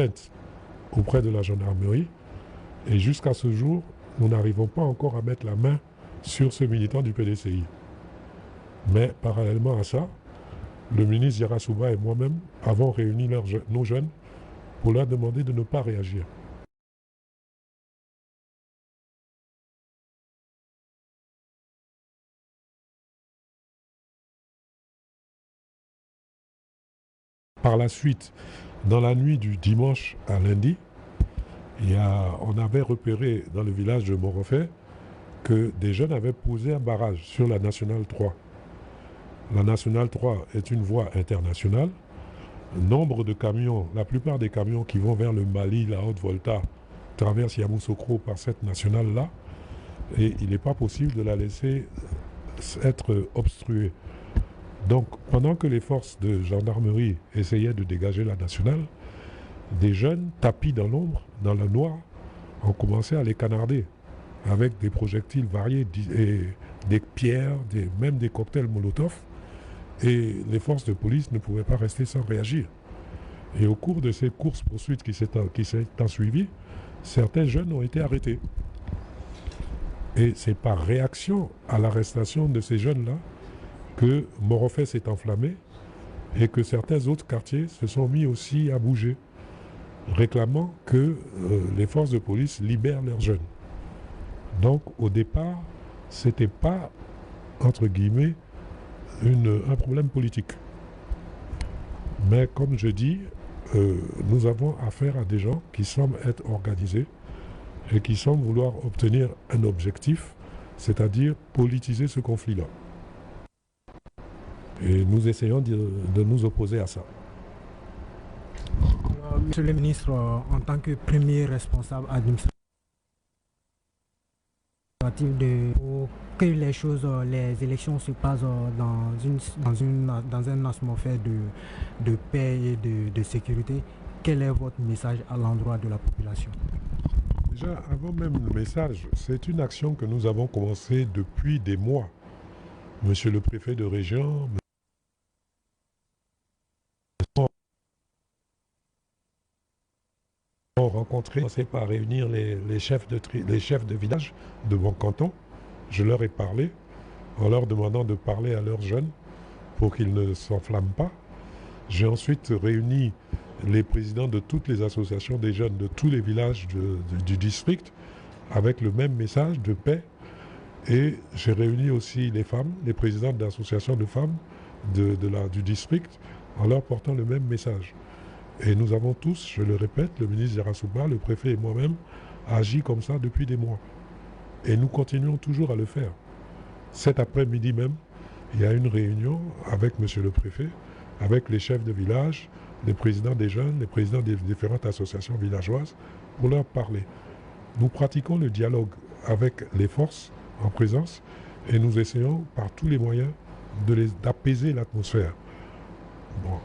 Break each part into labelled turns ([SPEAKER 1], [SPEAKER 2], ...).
[SPEAKER 1] plainte auprès de la gendarmerie. Et jusqu'à ce jour, nous n'arrivons pas encore à mettre la main sur ce militant du PDCI. Mais parallèlement à ça, le ministre Yarasuba et moi-même avons réuni nos jeunes pour leur demander de ne pas réagir. Par la suite, dans la nuit du dimanche à lundi, on avait repéré dans le village de Morofé que des jeunes avaient posé un barrage sur la Nationale 3. La Nationale 3 est une voie internationale. Nombre de camions, la plupart des camions qui vont vers le Mali, la Haute-Volta, traversent Yamoussoukro par cette nationale-là. Et il n'est pas possible de la laisser être obstruée. Donc, pendant que les forces de gendarmerie essayaient de dégager la nationale, des jeunes tapis dans l'ombre, dans le noir, ont commencé à les canarder avec des projectiles variés, et des pierres, même des cocktails Molotov. Et les forces de police ne pouvaient pas rester sans réagir. Et au cours de ces courses-poursuites qui s'est suivies, certains jeunes ont été arrêtés. Et c'est par réaction à l'arrestation de ces jeunes-là que Morofé s'est enflammé et que certains autres quartiers se sont mis aussi à bouger, réclamant que les forces de police libèrent leurs jeunes. Donc au départ, ce n'était pas, entre guillemets, un problème politique. Mais comme je dis, nous avons affaire à des gens qui semblent être organisés et qui semblent vouloir obtenir un objectif, c'est-à-dire politiser ce conflit-là. Et nous essayons de nous opposer à ça.
[SPEAKER 2] Monsieur le ministre, en tant que premier responsable administratif pour que les élections se passent dans une atmosphère de paix et de sécurité, quel est votre message à l'endroit de la population?
[SPEAKER 1] Déjà, avant même le message, c'est une action que nous avons commencée depuis des mois. Monsieur le préfet de région ont rencontré, commencé par réunir les chefs de village de mon canton. Je leur ai parlé en leur demandant de parler à leurs jeunes pour qu'ils ne s'enflamment pas. J'ai ensuite réuni les présidents de toutes les associations des jeunes de tous les villages du district avec le même message de paix. Et j'ai réuni aussi les femmes, les présidents d'associations de femmes du district en leur portant le même message. Et nous avons tous, je le répète, le ministre Yarasuba, le préfet et moi-même, agi comme ça depuis des mois. Et nous continuons toujours à le faire. Cet après-midi même, il y a une réunion avec monsieur le préfet, avec les chefs de village, les présidents des jeunes, les présidents des différentes associations villageoises, pour leur parler. Nous pratiquons le dialogue avec les forces en présence et nous essayons par tous les moyens d'apaiser l'atmosphère. Bon.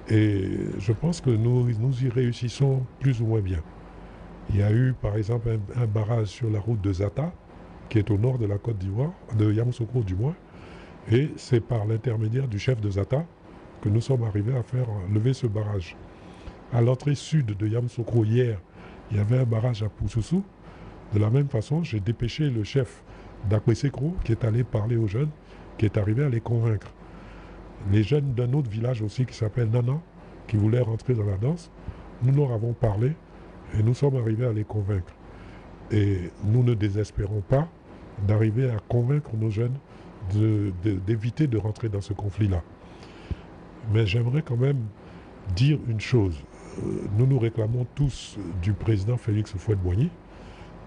[SPEAKER 1] Et je pense que nous y réussissons plus ou moins bien. Il y a eu par exemple un barrage sur la route de Zata, qui est au nord de la Côte d'Ivoire, de Yamoussoukro du moins, et c'est par l'intermédiaire du chef de Zata que nous sommes arrivés à faire lever ce barrage. À l'entrée sud de Yamoussoukro hier, il y avait un barrage à Poussoussou. De la même façon, j'ai dépêché le chef d'Akwessekro qui est allé parler aux jeunes, qui est arrivé à les convaincre. Les jeunes d'un autre village aussi qui s'appelle Nana, qui voulaient rentrer dans la danse, nous leur avons parlé et nous sommes arrivés à les convaincre. Et nous ne désespérons pas d'arriver à convaincre nos jeunes d'éviter de rentrer dans ce conflit-là. Mais j'aimerais quand même dire une chose. Nous nous réclamons tous du président Félix Houphouët-Boigny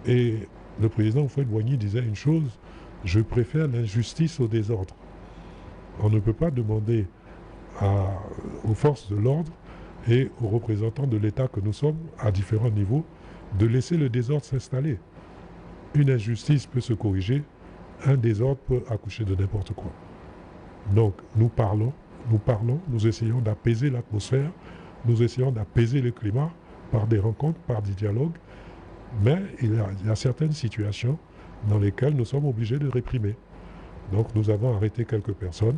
[SPEAKER 1] et le président Houphouët-Boigny disait une chose, je préfère l'injustice au désordre. On ne peut pas demander aux forces de l'ordre et aux représentants de l'État que nous sommes, à différents niveaux, de laisser le désordre s'installer. Une injustice peut se corriger, un désordre peut accoucher de n'importe quoi. Donc nous parlons, nous essayons d'apaiser l'atmosphère, nous essayons d'apaiser le climat par des rencontres, par des dialogues, mais il y a certaines situations dans lesquelles nous sommes obligés de réprimer. Donc nous avons arrêté quelques personnes.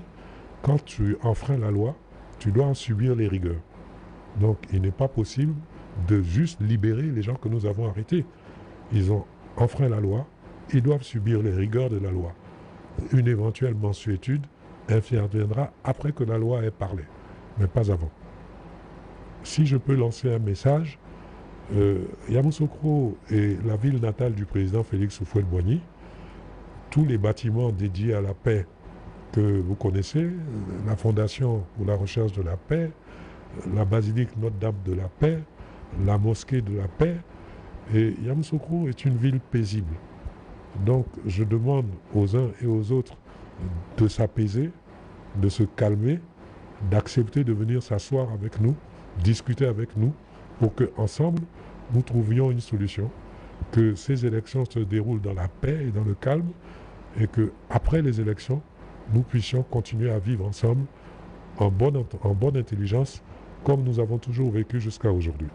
[SPEAKER 1] Quand tu enfreins la loi, tu dois en subir les rigueurs. Donc il n'est pas possible de juste libérer les gens que nous avons arrêtés. Ils ont enfreint la loi, ils doivent subir les rigueurs de la loi. Une éventuelle mansuétude interviendra après que la loi ait parlé, mais pas avant. Si je peux lancer un message, Yamoussoukro est la ville natale du président Félix Houphouët-Boigny. Tous les bâtiments dédiés à la paix que vous connaissez, la Fondation pour la recherche de la paix, la basilique Notre-Dame de la paix, la mosquée de la paix, et Yamoussoukro est une ville paisible. Donc je demande aux uns et aux autres de s'apaiser, de se calmer, d'accepter de venir s'asseoir avec nous, discuter avec nous, pour qu'ensemble, nous trouvions une solution, que ces élections se déroulent dans la paix et dans le calme, et qu'après les élections, nous puissions continuer à vivre ensemble en bonne intelligence, comme nous avons toujours vécu jusqu'à aujourd'hui.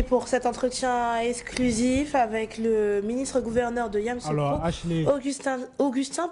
[SPEAKER 3] Pour cet entretien exclusif avec le ministre-gouverneur de Yamoussoukro,
[SPEAKER 2] Alors, Ashley,
[SPEAKER 3] Augustin